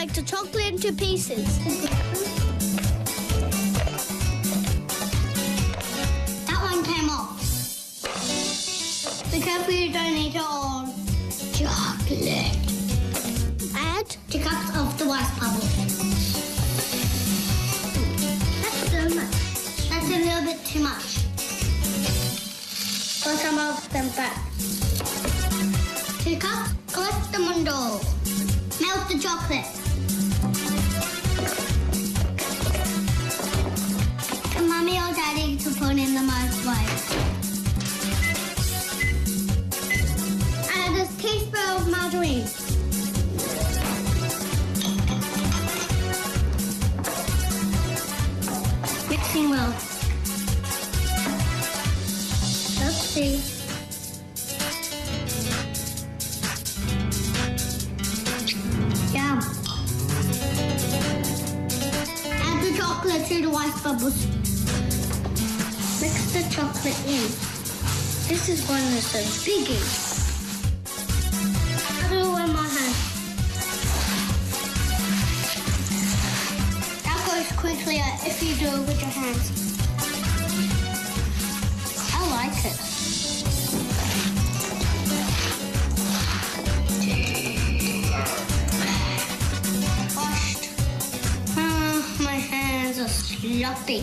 break the chocolate into pieces. That one came off. Be careful you don't eat it all. Chocolate. Add 2 cups of the rice bubble. That's so much. That's a little bit too much. Put some of them back. 2 cups, collect the mundo. Melt the chocolate. And Mummy or Daddy to put in the microwave. Add a teaspoon of margarine. Mixing well. Let's see. Yum. Add the chocolate to the rice bubbles. Mix the chocolate in. This is one of the biggies. I do it with my hand. That goes quickly if you do it with your hands. I like it. Washed. My hands are sloppy.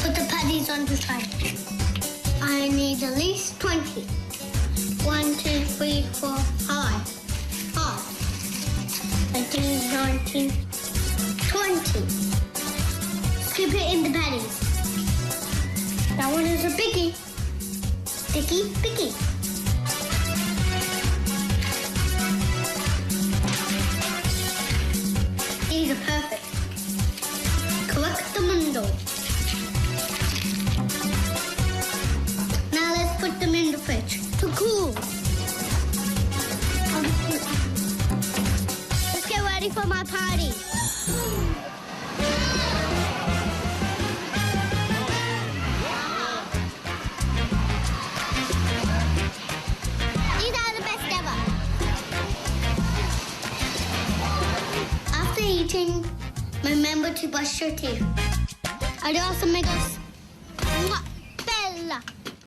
Put the patties on the side. I need at least 20. 1, 2, 3, 4, 5. 18, 19, 20. Scoop it in the patties. That one is a biggie. Biggie. These are perfect. Collect the mundo. Now let's put them in the fridge to cool. Let's get ready for my party. These are the best ever. After eating, remember to brush your teeth. Adios, amigos. Mwah.